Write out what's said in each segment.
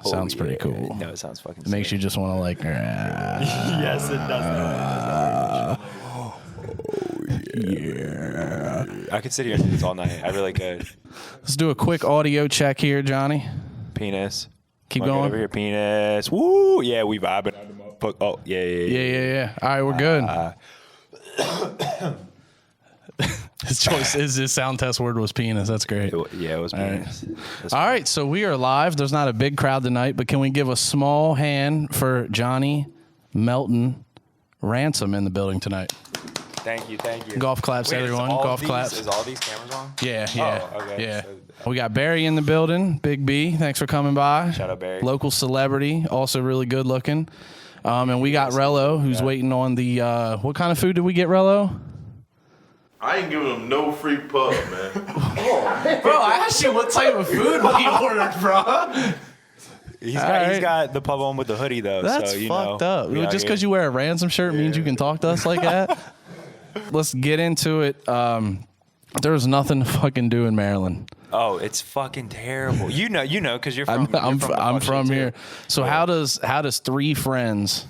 Sounds pretty cool. No, it sounds fucking It makes you just want to like. Yes, it does. Yeah. I could sit here and do this all night. I really could. Let's do a quick audio check here, Johnny. Penis. Keep Come on, going. get over here, penis. Woo! Yeah, we vibing. Oh, yeah. All right, we're good. His choice his sound test word was penis. That's great. It was penis. All right, so we are live. There's not a big crowd tonight, but can we give a small hand for Jonny Melton Ransom in the building tonight? Thank you. Golf claps, everyone. Golf claps. Is all these cameras on? Yeah. Oh, okay. Yeah. So, We got Barry in the building. Big B, thanks for coming by. Shout out, Barry. Local celebrity, also really good looking. And we got Rello, who's waiting on the, what kind of food did we get, Rello? I ain't giving them no free pub, man. Bro, I asked you what type of food we ordered, bro. He's got the pub on with the hoodie, though. That's so, fucked up. Just because you wear a Ransom shirt means you can talk to us like that? Let's get into it. There's nothing to fucking do in Maryland. Oh, it's fucking terrible. You know, because you're from. I'm from here. So how does three friends?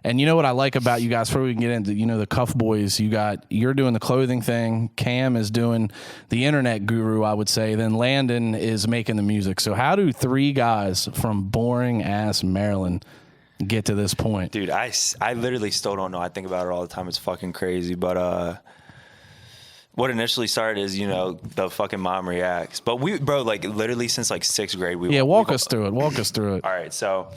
And you know what I like about you guys before we can get into, the Cuff Boys, you're doing the clothing thing. Cam is doing the internet guru, I would say. Then Landon is making the music. So how do three guys from boring ass Maryland get to this point? Dude, I literally still don't know. I think about it all the time. It's fucking crazy. But what initially started is, the fucking mom reacts. But literally since like 6th grade. Walk us through it. All right, so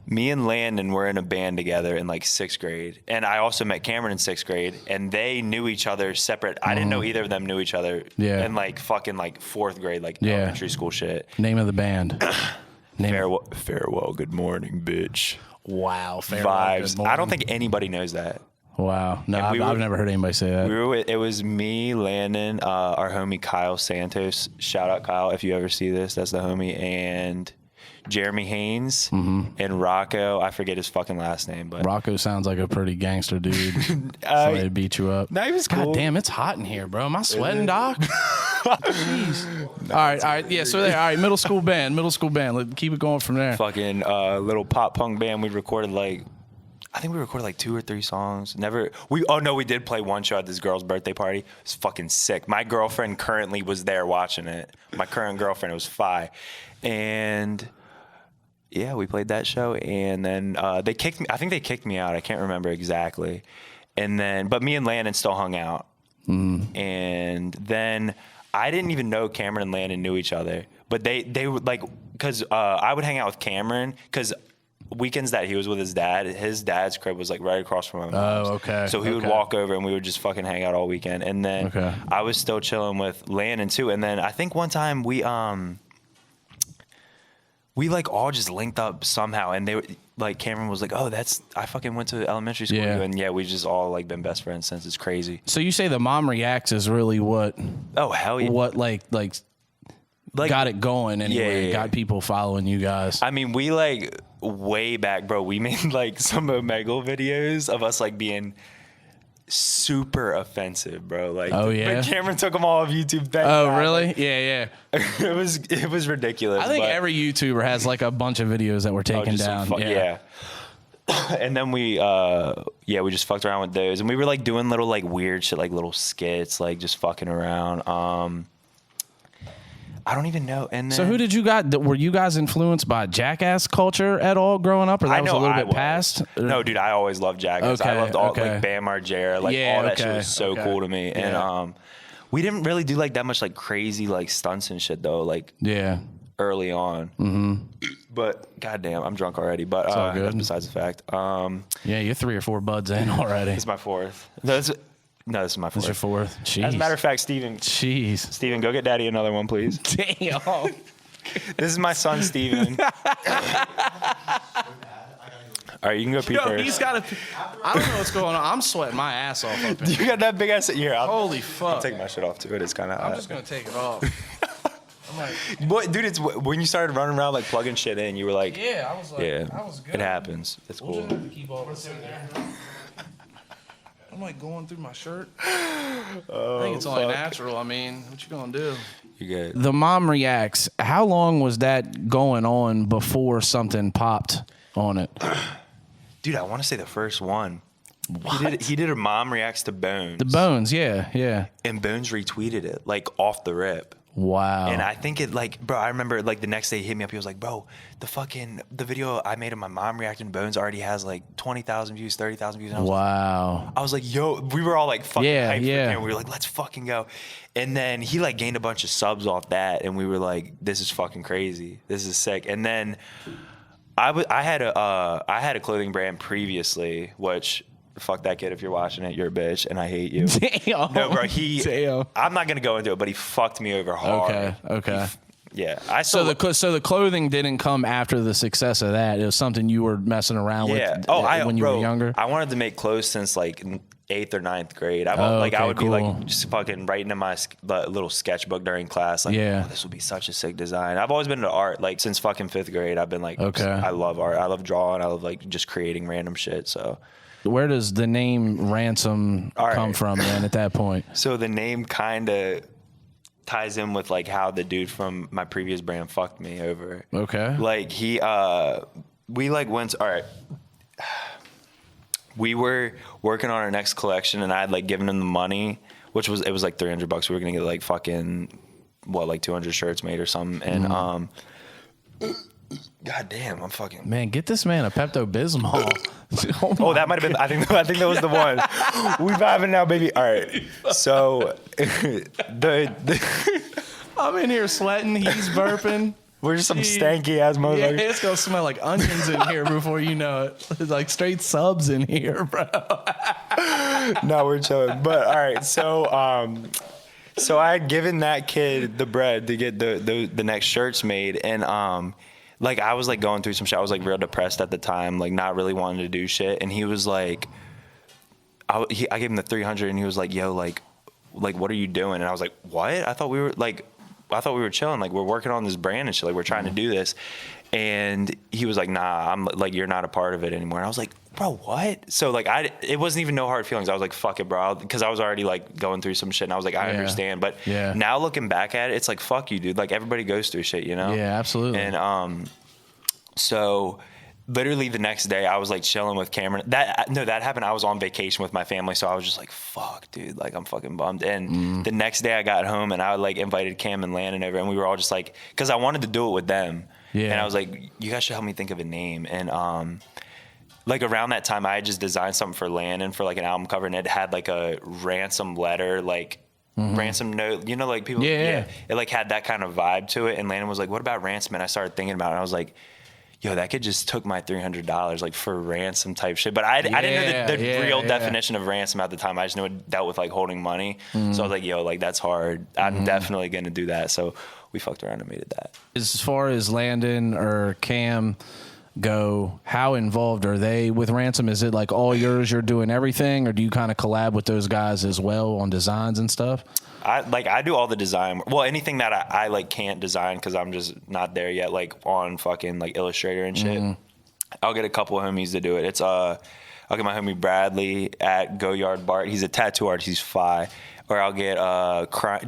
me and Landon were in a band together in like 6th grade. And I also met Cameron in 6th grade. And they knew each other separate. I didn't know either of them knew each other. Yeah. In like fucking like 4th grade, elementary school shit. Name of the band. Farewell, good morning, bitch. Wow. Vibes. I don't think anybody knows that. Wow. No, I've never heard anybody say that. It was me, Landon, our homie Kyle Santos. Shout out Kyle if you ever see this. That's the homie. And Jeremy Haynes and Rocco. I forget his fucking last name, but Rocco sounds like a pretty gangster dude. Somebody to beat you up. No, he was cool. God damn, it's hot in here, bro. Am I sweating, Doc? Jeez. All right. Yeah, so there. All right, middle school band. Let's keep it going from there. Fucking little pop punk band. We recorded I think we recorded like 2 or 3 songs. We did play one show at this girl's birthday party. It was fucking sick. My girlfriend currently was there watching it. My current girlfriend, it was Phi. And yeah, we played that show. And then they kicked me. I think they kicked me out. I can't remember exactly. And then, but me and Landon still hung out. And then I didn't even know Cameron and Landon knew each other. But they were like, because I would hang out with Cameron because weekends that he was with his dad's crib was like right across from my mom's. Oh, okay. So he would walk over and we would just fucking hang out all weekend. And then I was still chilling with Landon too. And then I think one time we like all just linked up somehow. And they were like, Cameron was like, oh, I fucking went to elementary school. Yeah. And yeah, we just all like been best friends since. It's crazy. So you say the mom reacts is really what? Oh, hell yeah. What like got it going anyway. Yeah. Got people following you guys. I mean, we like way back, bro. We made like some Omegle videos of us like being super offensive, bro. Like, oh yeah, but Cameron took them all off YouTube. Really? Like, yeah. it was ridiculous. I think every YouTuber has like a bunch of videos that were taken down. Yeah. And then we just fucked around with those, and we were like doing little like weird shit, like little skits, like just fucking around. I don't even know. And then, so who did you got? Were you guys influenced by Jackass culture at all growing up, or that was a little bit past? No, dude, I always loved Jackass. Okay, I loved all like Bam Margera, like all that shit was so cool to me. Yeah. And we didn't really do like that much like crazy like stunts and shit though. Like early on. But goddamn, I'm drunk already. But that's besides the fact. Yeah, you're 3 or 4 buds in already. It's my 4th. No, this is my 4th. This is your 4th? Jeez. As a matter of fact, Steven. Jeez. Steven, go get daddy another one, please. Damn. This is my son, Steven. All right, you can go pee first. He's got I don't know what's going on. I'm sweating my ass off up here. You got that big ass here. Holy fuck. I'm taking my shit off, too. It is kind of hot. I'm just going to take it off. Boy, dude, it's when you started running around like plugging shit in, you were like, yeah, I was like, yeah, I was good. It happens. It's cool. Just have to keep all this in there. I'm like going through my shirt. I think it's only natural. I mean, what you gonna do? You good? The mom reacts. How long was that going on before something popped on it? Dude, I want to say the first one. He did a mom reacts to Bones. The Bones, yeah. And Bones retweeted it, like, off the rip. Wow. And I think it, like, bro, I remember, like, the next day he hit me up. He was like, bro, the video I made of my mom reacting to Bones already has, like, 20,000 views, 30,000 views. And I was like, yo, we were all, like, fucking hyped for him. We were like, let's fucking go. And then he, like, gained a bunch of subs off that. And we were like, this is fucking crazy. This is sick. And then I had a clothing brand previously, which... Fuck that kid if you're watching it. You're a bitch, and I hate you. Damn. No, bro. Damn. I'm not gonna go into it, but he fucked me over hard. Okay. Yeah. So the clothing didn't come after the success of that. It was something you were messing around with. When you were younger. I wanted to make clothes since like 8th or 9th grade. I would be like just fucking writing in my little sketchbook during class. Like, oh, this would be such a sick design. I've always been into art. Like since fucking 5th grade, I've been like, I love art. I love drawing. I love like just creating random shit. So. Where does the name Ransom come from then at that point? So the name kind of ties in with like how the dude from my previous brand fucked me over. Okay. Like we like went, all right. We were working on our next collection and I had like given him the money, it was like $300. We were going to get like fucking, like 200 shirts made or something. And, God damn, I'm fucking... Man, get this man a Pepto-Bismol. Oh, that might have been... I think that was the one. We vibing now, baby. All right. So, I'm in here sweating. He's burping. We're just some stanky-ass motherfuckers. Yeah, it's going to smell like onions in here before you know it. It's like straight subs in here, bro. No, we're chilling. But, all right, so I had given that kid the bread to get the next shirts made, and like I was like going through some shit. I was like real depressed at the time, like not really wanting to do shit. And he was like, I gave him the 300, and he was like, "Yo, like what are you doing?" And I was like, "What? I thought we were chilling. Like we're working on this brand and shit. Like we're trying to do this." And he was like, "Nah, I'm like you're not a part of it anymore." And I was like, bro, what? So like it wasn't even no hard feelings. I was like, fuck it, bro, because I was already like going through some shit, and I was like, I understand. But now looking back at it, it's like, fuck you, dude. Like everybody goes through shit, you know? Yeah, absolutely. And so literally the next day I was like chilling with Cameron. That happened. I was on vacation with my family, so I was just like, fuck, dude, like I'm fucking bummed. And the next day I got home and I like invited Cam and Landon over, and we were all just like, because I wanted to do it with them. Yeah. And I was like, you guys should help me think of a name. And like around that time, I had just designed something for Landon for like an album cover, and it had like a ransom letter, like ransom note, you know, like people, it like had that kind of vibe to it. And Landon was like, what about ransom? And I started thinking about it. And I was like, yo, that kid just took my $300 like for ransom type shit. But I didn't know the real definition of ransom at the time. I just knew it dealt with like holding money. So I was like, yo, like that's hard. I'm definitely going to do that. So we fucked around and made it that. As far as Landon or Cam go, how involved are they with Ransom? Is it like all yours, you're doing everything, or do you kind of collab with those guys as well on designs and stuff? I do all the design. Well, anything that I like can't design because I'm just not there yet, like on fucking like Illustrator and shit. I'll get a couple of homies to do it. It's I'll get my homie Bradley at Go Yard Bart. He's a tattoo artist. He's fi. Or I'll get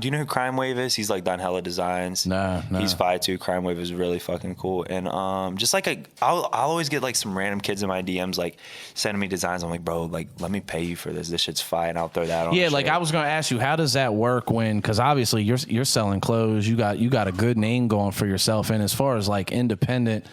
do you know who Crime Wave is? He's like done hella designs. No. He's fi too. Crime Wave is really fucking cool. And just like I'll always get like some random kids in my DMs like sending me designs. I'm like, bro, like let me pay you for this. This shit's fi, and I'll throw that on. Yeah, like I was gonna ask you, how does that work when? Because obviously you're selling clothes. You got a good name going for yourself. And as far as like independent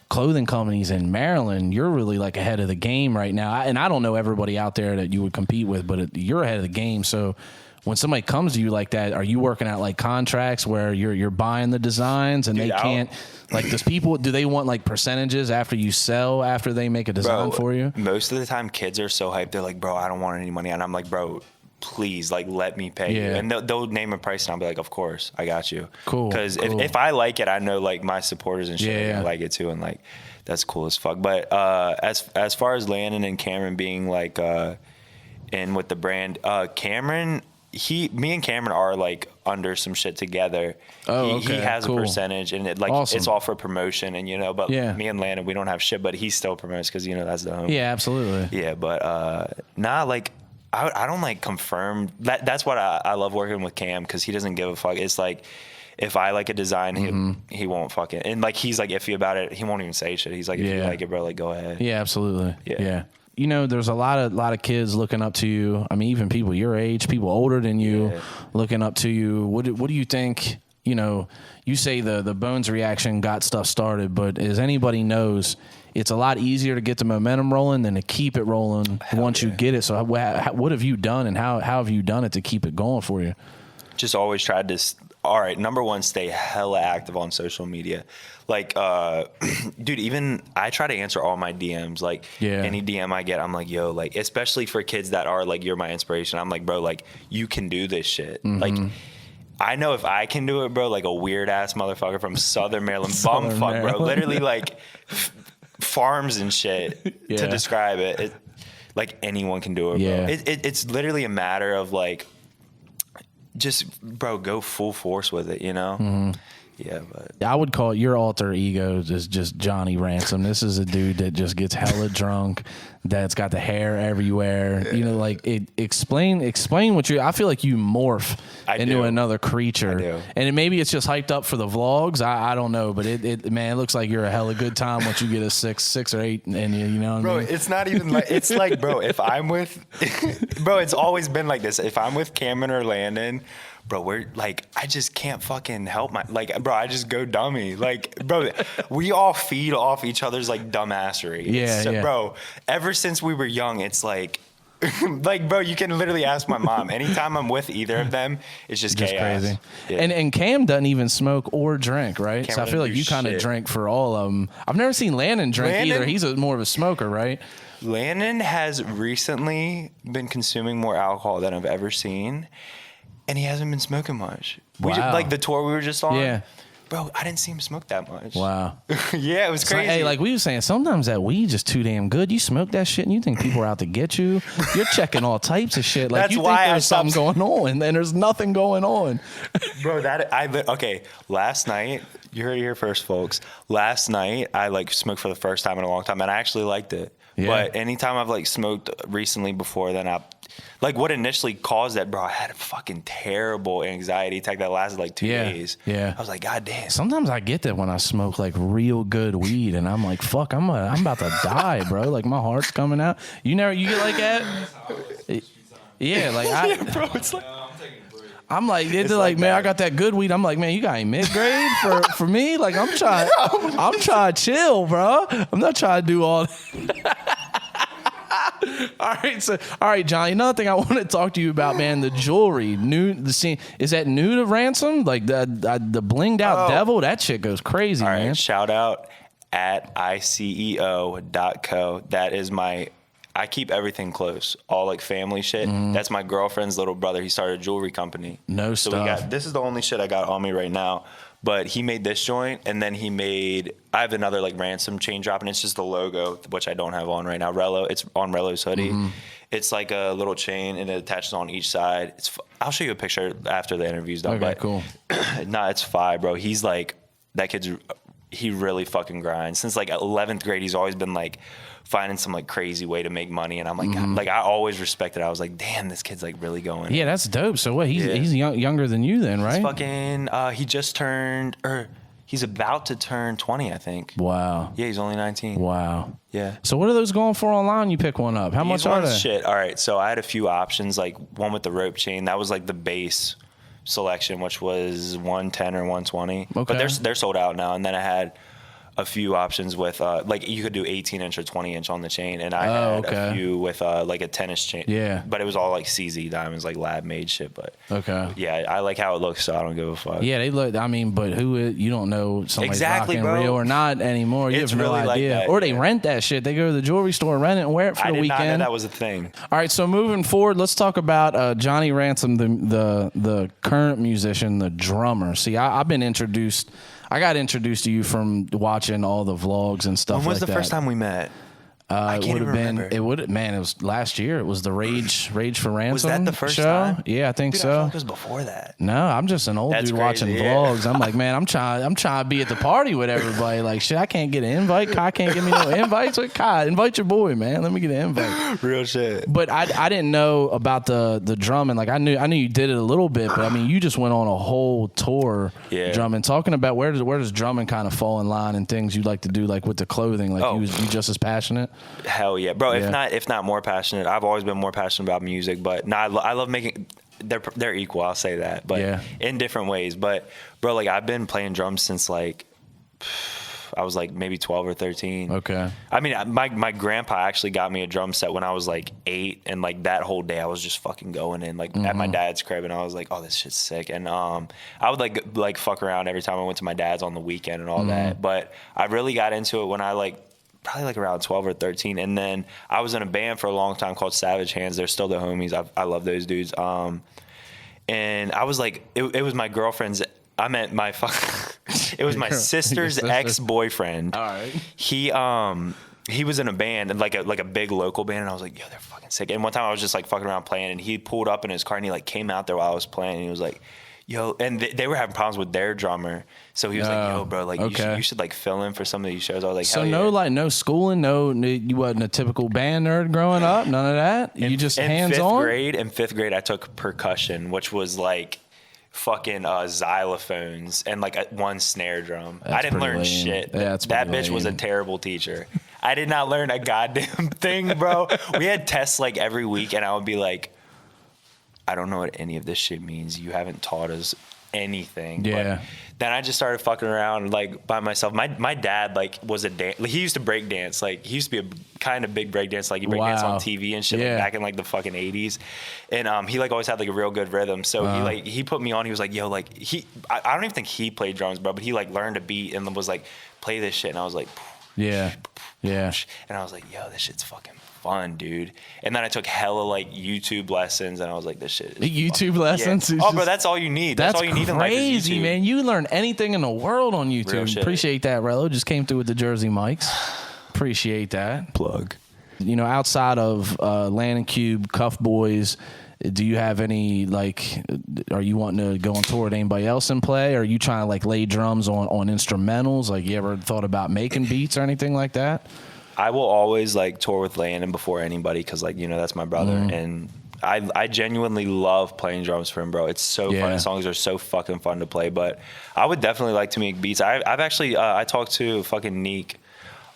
clothing companies in Maryland, you're really like ahead of the game right now. And I don't know everybody out there that you would compete with, but you're ahead of the game. So when somebody comes to you like that, are you working out like contracts where you're buying the designs and they can't like do they want like percentages after you sell, after they make a design for you? Most of the time kids are so hyped. They're like, bro, I don't want any money. And I'm like, bro, please, like, let me pay you. And they'll name a price and I'll be like, of course, I got you. Cool. Because if I like it, I know like my supporters and shit are gonna like it too. And like, that's cool as fuck. But as far as Landon and Cameron being like in with the brand, Cameron, me and Cameron are like under some shit together. He has a percentage, and it like it's all for promotion, and you know. But me and Landon, we don't have shit, but he still promotes because you know that's the home. Yeah, absolutely. Yeah, but like I don't like confirm that. That's what I love working with Cam, because he doesn't give a fuck. It's like, if I like a design, he won't fuck it. And like, he's like iffy about it. He won't even say shit. He's like, if you like it, bro, like go ahead. Yeah, absolutely. Yeah. You know, there's a lot of kids looking up to you. I mean, even people your age, people older than you, looking up to you. What do you think? You know, you say the Bones reaction got stuff started, but as anybody knows, it's a lot easier to get the momentum rolling than to keep it rolling once you get it. So what have you done, and how have you done it to keep it going for you? Just always tried to, all right, number one, stay hella active on social media. Like, dude, even I try to answer all my DMs. Like, any DM I get, I'm like, yo, like, especially for kids that are like, you're my inspiration. I'm like, bro, like, you can do this shit. Like, I know if I can do it, bro, like a weird ass motherfucker from Southern Maryland, bumfuck, bro, literally like farms and shit to describe it. Like, anyone can do it, bro. It's literally a matter of like, just, bro, go full force with it, you know? Yeah, but I would call your alter ego is just Jonny Ransom. This is a dude that just gets hella drunk, that's got the hair everywhere. You know, like explain what you. I feel like you morph into another creature, and maybe it's just hyped up for the vlogs. I don't know, but it looks like you're a hella good time once you get a six or eight, and you know what bro, I mean? It's not even like, it's like, bro, if I'm with, bro, it's always been like this. If I'm with Cameron or Landon, bro, we're like, I just can't fucking help like, bro, I just go dummy. Like, bro, we all feed off each other's like dumbassery. Bro, ever since we were young, it's like, like, bro, you can literally ask my mom. Anytime I'm with either of them, it's just chaos. Crazy. Yeah. And Cam doesn't even smoke or drink, right? Cam so I feel like you kind of drink for all of them. I've never seen Landon drink either. He's more of a smoker, right? Landon has recently been consuming more alcohol than I've ever seen. And he hasn't been smoking much. Wow. Like the tour we were just on. Yeah. Bro, I didn't see him smoke that much. Wow. Yeah, it was crazy. Hey, like we were saying, sometimes that weed just too damn good. You smoke that shit and you think people are out to get you. You're checking all types of shit. Like, that's you why think there's something going on, and then there's nothing going on. Bro, okay, last night, you heard it here first, folks. Last night, I like smoked for the first time in a long time, and I actually liked it. Yeah. But anytime I've like smoked recently before, then like what initially caused that, bro, I had a fucking terrible anxiety attack that lasted like 2 days. Yeah. I was like, God damn. Sometimes I get that when I smoke like real good weed, and I'm like, fuck, I'm about to die, bro. Like my heart's coming out. You get like that? Yeah, like bro, it's like, I'm like, they're like, man, I got that good weed. I'm like, man, you got any mid-grade for me? Like, I'm trying to chill, bro. I'm not trying to do all that. All right, Johnny. Another thing I want to talk to you about, man, the jewelry. The scene is that new to Ransom? Like the blinged out devil. That shit goes crazy, all right, man. Shout out at iceo.co. That is I keep everything close, all like family shit. That's my girlfriend's little brother. He started a jewelry company. Stuff. This is the only shit I got on me right now. But he made this joint, and then I have another like Ransom chain drop, and it's just the logo, which I don't have on right now. It's on Rello's hoodie. It's like a little chain, and it attaches on each side. I'll show you a picture after the interview's done. Okay, cool. Nah, it's fire, bro. He's like, he really fucking grinds. Since like 11th grade, he's always been like finding some like crazy way to make money, and I'm like, like I always respected it. I was like, damn, this kid's like really going. Yeah, that's dope. So what? He's younger than you then, right? He's fucking. He just turned, or he's about to turn 20, I think. Wow. Yeah, he's only 19. Wow. Yeah. So what are those going for online? You pick one up. How much are they? Shit. All right. So I had a few options, like one with the rope chain. That was like the base selection, which was 110 or 120. Okay. But they're sold out now. And then I had a few options with like you could do 18-inch or 20-inch on the chain, and I had a few with like a 10-inch chain. Yeah, but it was all like CZ diamonds, like lab made shit. But yeah, I like how it looks, so I don't give a fuck. Yeah, they look. I mean, but you don't know somebody's rocking bro. Real or not anymore. You it's have no really idea. Like that, or they rent that shit. They go to the jewelry store, rent it, and wear it for the weekend. I did not know that was a thing. All right, so moving forward, let's talk about Jonny Ransom, the current musician, the drummer. See, I've been introduced. I got introduced to you from watching all the vlogs and stuff like that. When was the first time we met? I can't even remember. It would. Man, it was last year. It was the Rage for Ransom. Was that the first show? time? Yeah, I think Dude, so. I feel like it was before that. No, I'm just an old That's dude crazy, watching yeah. vlogs. I'm like, man, I'm trying to be at the party with everybody. Like, shit, I can't get an invite. Kai can't give me no invites. Like, Kai, invite your boy, man. Let me get an invite. Real shit. But I didn't know about the drumming. Like, I knew you did it a little bit, but I mean, you just went on a whole tour drumming. Talking about where does drumming kind of fall in line and things you like to do, like with the clothing. Like, you just as passionate. Hell yeah, bro. If not more passionate. I've always been more passionate about music, but no, I love making. They're equal. I'll say that, but in different ways. But bro, like I've been playing drums since like I was like maybe 12 or 13. Okay. I mean, my grandpa actually got me a drum set when I was like 8, and like that whole day I was just fucking going in like at my dad's crib, and I was like, oh, this shit's sick. And I would like fuck around every time I went to my dad's on the weekend and all that. But I really got into it when I probably like around 12 or 13, and then I was in a band for a long time called Savage Hands. They're still the homies. I love those dudes. And I was like, it was my girlfriend's. I meant my it was my sister's ex-boyfriend. All right. He was in a band, and like a big local band, and I was like, yo, they're fucking sick. And one time I was just like fucking around playing, and he pulled up in his car, and he like came out there while I was playing, and he was like, yo, and they were having problems with their drummer, so he was like, yo, bro, like you should like fill in for some of these shows. I was like, so hell no, yeah. like no schooling, you wasn't a typical band nerd growing up, none of that. You just hands on. In fifth grade, I took percussion, which was like fucking xylophones and like one snare drum. I didn't learn shit. Yeah, that bitch was a terrible teacher. I did not learn a goddamn thing, bro. We had tests like every week, and I would be like, I don't know what any of this shit means. You haven't taught us anything. Yeah. But then I just started fucking around like by myself. My dad like was a dance. Like, he used to break dance. Like, he used to be a kind of big break dance. Like, he break dance on TV and shit like, back in like the fucking 80s. And he like always had like a real good rhythm. So he put me on. He was like, yo, like I don't even think he played drums, bro, but he like learned a beat and was like, play this shit. And I was like, yeah. And I was like, yo, this shit's fucking fun, dude. And then I took hella like YouTube lessons, and I was like, this shit is YouTube fun. lessons. Yeah. Bro, that's all you need. That's all you need in life is crazy, YouTube. man. You can learn anything in the world on Real YouTube. shit. Appreciate that, Rello. Just came through with the Jersey mics. Appreciate that. Plug. You know, outside of Land and Cube, Cuff Boys, do you have any, like, are you wanting to go on tour with anybody else and play? Or are you trying to like lay drums on instrumentals? Like, you ever thought about making beats or anything like that? I will always like tour with Landon before anybody, because like, you know, that's my brother. And I genuinely love playing drums for him, bro. It's so fun. The songs are so fucking fun to play. But I would definitely like to make beats. I've actually I talked to fucking Neek.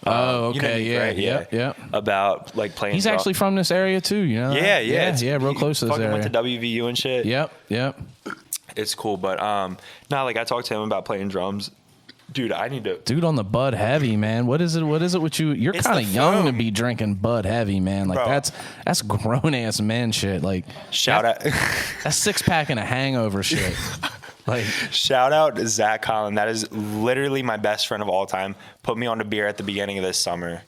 Oh, okay, you know Neek, right? Yeah. About like playing. He's actually from this area too, you know? Yeah, real close to this area. Went to WVU and shit. Yep. It's cool, but no, like I talked to him about playing drums. Dude, I need to. Dude, on the Bud Heavy, man. What is it with you? You're kind of young to be drinking Bud Heavy, man. Like, bro, that's grown ass man shit. Like, shout out. That's 6-pack and a hangover shit. Like, shout out to Zach Collin. That is literally my best friend of all time. Put me on a beer at the beginning of this summer.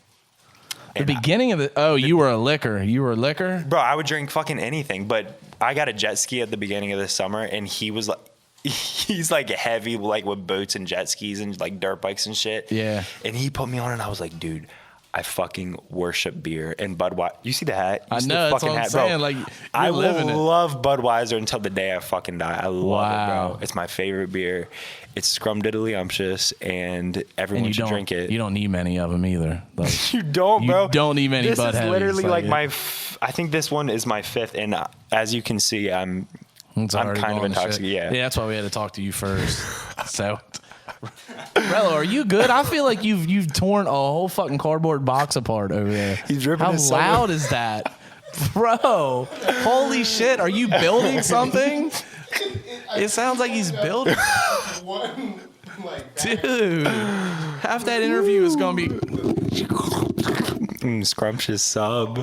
You were a liquor. You were a liquor? Bro, I would drink fucking anything, but I got a jet ski at the beginning of this summer, and he was like, he's like heavy, like with boats and jet skis and like dirt bikes and shit. Yeah. And he put me on, and I was like, dude, I fucking worship beer and Budweiser. You see the hat? I know, that's what I'm saying. Like, I will love Budweiser until the day I fucking die. I love it, bro. It's my favorite beer. It's scrumdiddlyumptious, and everyone should drink it. You don't need many of them either. Like, you don't, bro. You don't need many Bud Heavies. This is literally like I think this one is my 5th, and as you can see, I'm kind of intoxicated. Yeah, that's why we had to talk to you first. So, Rello, are you good? I feel like you've torn a whole fucking cardboard box apart over there. He's ripping How his loud is that, bro? Holy shit! Are you building something? It sounds like he's building. Dude, half that interview is gonna be scrumptious sub.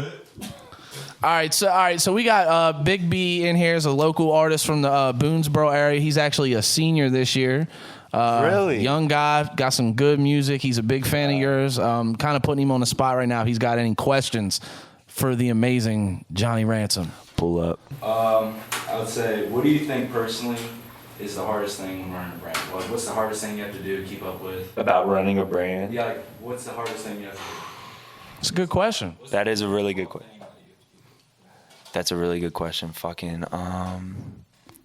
All right, so we got Big B in here as a local artist from the Boonesboro area. He's actually a senior this year. Really? Young guy, got some good music. He's a big fan of yours. Kind of putting him on the spot right now if he's got any questions for the amazing Jonny Ransom. Pull up. I would say, what do you think personally is the hardest thing when running a brand? What's the hardest thing you have to do to keep up with? About running a brand? Yeah, like, what's the hardest thing you have to do? It's a good question. That is a really good question. That's a really good question. Fucking,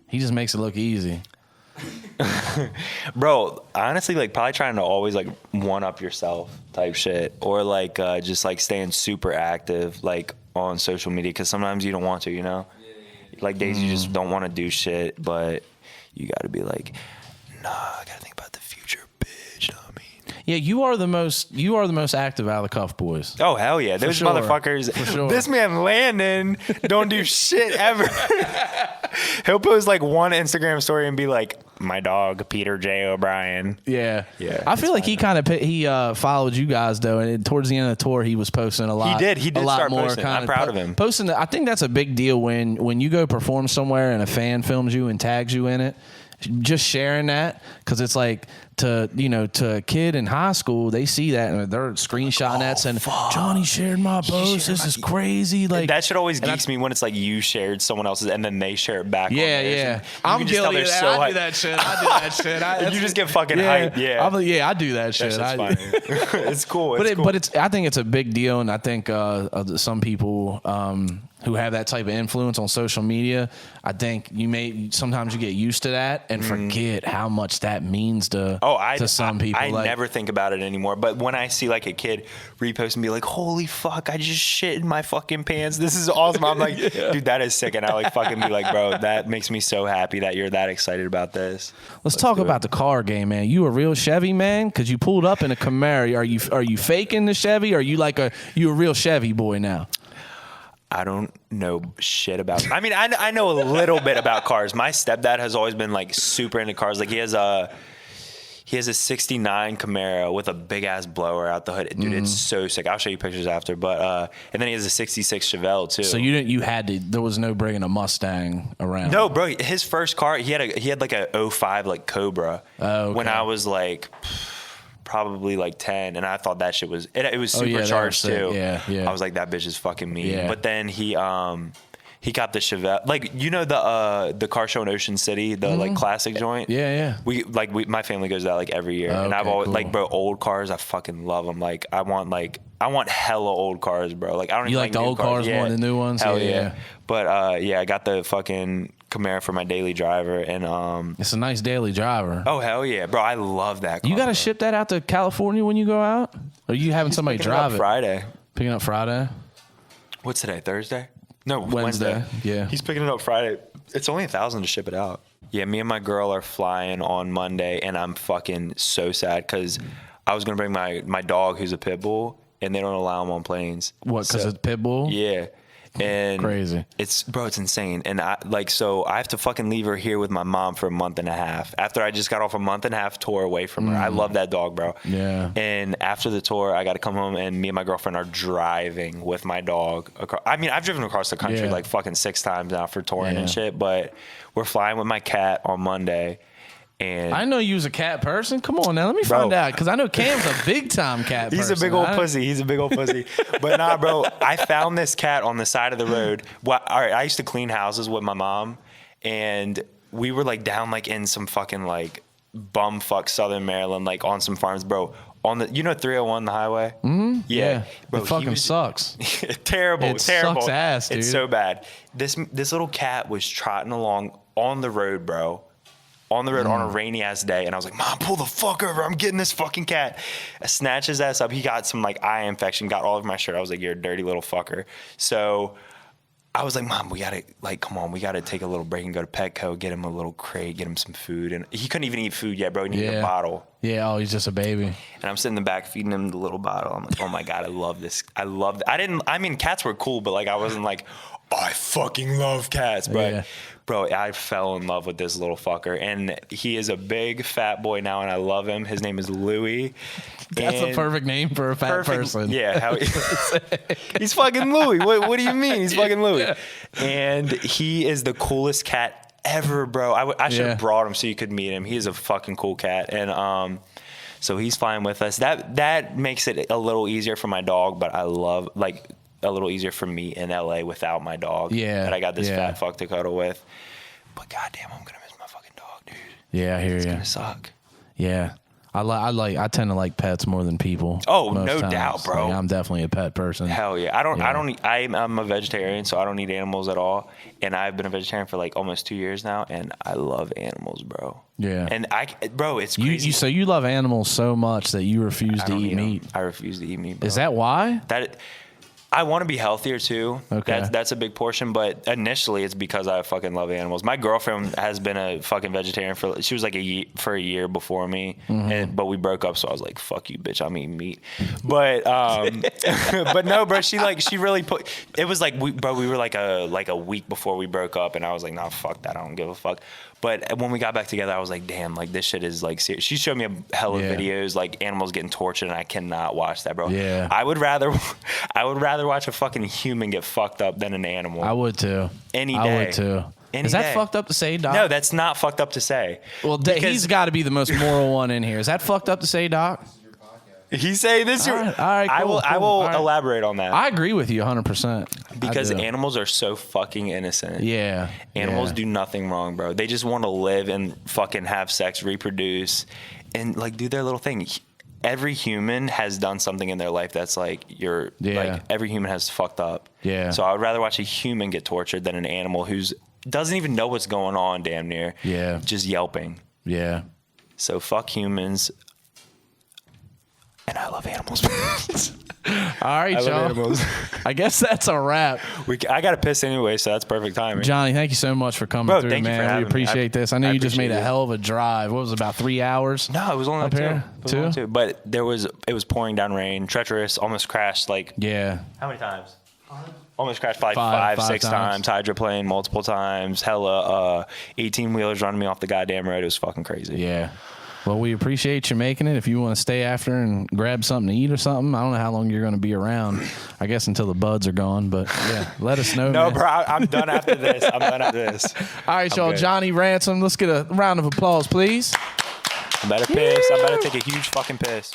He just makes it look easy. bro, honestly, like probably trying to always like one up yourself type shit, or like just like staying super active like on social media, because sometimes you don't want to, you know, like days you just don't want to do shit, but you got to be like, nah, I gotta think about the future, bitch. You know what I mean? Yeah, you are the most active out of the Cuff Boys. Oh hell yeah, those sure. motherfuckers. For sure. This man Landon don't do shit ever. He'll post like one Instagram story and be like, my dog Peter J. O'Brien. Yeah. Yeah, I feel like he kind of followed you guys though, and towards the end of the tour, he was posting a lot. He did a lot start more. posting. I'm proud of him. Posting. I think that's a big deal when you go perform somewhere and a fan films you and tags you in it. Just sharing that, because it's like to a kid in high school, they see that and they're screenshotting that saying, Johnny shared my post. This is crazy. Like that shit always geeks me when it's like you shared someone else's and then they share it back. Yeah, on theirs. yeah. And you I'm can just tell guilty of they're that. so I do hyped. that shit. I do that shit. And you just get fucking hyped. Yeah. I do that shit. That's funny. It's cool. But I think it's a big deal, and I think some people who have that type of influence on social media, I think sometimes you get used to that and forget how much that means to some people. I never think about it anymore. But when I see like a kid repost and be like, holy fuck, I just shit in my fucking pants. This is awesome. I'm like, dude, that is sick. And I like fucking be like, bro, that makes me so happy that you're that excited about this. Let's talk about the car game, man. You a real Chevy man? Because you pulled up in a Camaro. Are you faking the Chevy? Or are you you a real Chevy boy now? I don't know shit about. I mean, I know a little bit about cars. My stepdad has always been like super into cars. Like he has a 69 Camaro with a big ass blower out the hood. Dude, it's so sick. I'll show you pictures after. But and then he has a 66 Chevelle too. So there was no bringing a Mustang around. No, bro. His first car, he had like a 05 like Cobra. Oh, okay. When I was like probably like 10, and I thought that shit was supercharged too. Yeah. I was like, that bitch is fucking mean. Yeah. But then he got the Chevelle, like the car show in Ocean City, the like classic joint. Yeah. My family goes to that like every year, and I've always like, bro, old cars, I fucking love them. Like I want hella old cars, bro. Like I don't. You even like the old cars more than the new ones? Hell yeah. But I got the fucking Camaro for my daily driver, and it's a nice daily driver. Oh hell yeah, bro! I love that car. You got to ship that out to California when you go out? Or are you having somebody drive it? Friday. Picking up Friday? What's today? Thursday? No, Wednesday. Yeah. He's picking it up Friday. It's only $1,000 to ship it out. Yeah, me and my girl are flying on Monday, and I'm fucking so sad because I was gonna bring my dog, who's a pit bull, and they don't allow him on planes. What? Because it's pit bull? Yeah. And crazy. It's insane. And I have to fucking leave her here with my mom for a month and a half after I just got off a month and a half tour away from her. I love that dog, bro. Yeah. And after the tour, I got to come home, and me and my girlfriend are driving with my dog. I mean, I've driven across the country like fucking 6 times now for touring and shit, but we're flying with my cat on Monday. And I know you was a cat person. Come on now, let me find out, because I know Cam's a big time cat person. He's a big old pussy. He's a big old pussy. But nah, bro, I found this cat on the side of the road. Well, all right, I used to clean houses with my mom, and we were like down like in some fucking like bumfuck Southern Maryland, like on some farms, bro. On the 301, the highway. Mm-hmm. Yeah, bro, it fucking sucks. terrible. It sucks ass, dude. It's so bad. This little cat was trotting along on the road, bro. On the road on a rainy ass day, and I was like, Mom, pull the fuck over, I'm getting this fucking cat. I snatched his ass up. He got some like eye infection, got all over my shirt. I was like, you're a dirty little fucker. So I was like, Mom, we gotta take a little break and go to Petco, get him a little crate, get him some food. And he couldn't even eat food yet, bro. He needed a bottle. Yeah, oh, he's just a baby. And I'm sitting in the back feeding him the little bottle. I'm like, oh my God, I love this. I mean, cats were cool, but like I wasn't like, oh, I fucking love cats, bro. Yeah. Bro, I fell in love with this little fucker, and he is a big fat boy now, and I love him. His name is Louie. That's a perfect name for a fat person. Yeah, he's fucking Louie. What do you mean? He's fucking Louie. Yeah. And he is the coolest cat ever, bro. I should have brought him so you could meet him. He's a fucking cool cat, and so he's flying with us. That makes it a little easier for my dog, but I love like. A little easier for me in LA without my dog. Yeah. That I got this fat fuck to cuddle with. But goddamn, I'm gonna miss my fucking dog, dude. Yeah, I hear you. It's gonna suck. Yeah. I tend to like pets more than people. Oh, most no times. doubt, bro. Like, I'm definitely a pet person. Hell yeah. I'm a vegetarian, so I don't eat animals at all. And I've been a vegetarian for like almost 2 years now, and I love animals, bro. Yeah. And bro, it's crazy. So you love animals so much that you refuse to eat meat. I refuse to eat meat, bro. Is that why? I want to be healthier too. Okay. That's a big portion, but initially it's because I fucking love animals. My girlfriend has been a fucking vegetarian she was like a year before me, but we broke up, so I was like, fuck you, bitch, I'm eating meat. But but no, bro, she really it was like we were like a week before we broke up, and I was like, nah, fuck that, I don't give a fuck. But when we got back together, I was like, damn, like this shit is like serious. She showed me a hell of videos, like animals getting tortured, and I cannot watch that, bro. Yeah. I would rather watch a fucking human get fucked up than an animal. I would too. Any day. I would too. Is that fucked up to say, Doc? No, that's not fucked up to say. Well, he's got to be the most moral one in here. Is that fucked up to say, Doc? He's saying this. All right, cool, I will All right. elaborate on that. I agree with you 100%. Because animals are so fucking innocent. Yeah. Animals do nothing wrong, bro. They just want to live and fucking have sex, reproduce, and like do their little thing. Every human has done something in their life that's like like every human has fucked up. Yeah. So I would rather watch a human get tortured than an animal who's doesn't even know what's going on, damn near. Yeah. Just yelping. Yeah. So fuck humans. And I love animals. All right, y'all. I guess that's a wrap. I got to piss anyway, so that's perfect timing. Johnny, thank you so much for coming through, thank you for man. having We appreciate this. I know you just made a hell of a drive. What was it, about 3 hours? No, it was only up like here. Two. But it was pouring down rain, treacherous, almost crashed like. Yeah. How many times? Almost crashed probably five, 6 times. Hydroplane multiple times. Hella 18-wheelers running me off the goddamn road. It was fucking crazy. Yeah. Well, we appreciate you making it. If you want to stay after and grab something to eat or something, I don't know how long you're going to be around. I guess until the buds are gone. But yeah, let us know. No, man. bro, I'm done after this. All right, y'all. Good. Jonny Ransom. Let's get a round of applause, please. I better piss. I better take a huge fucking piss.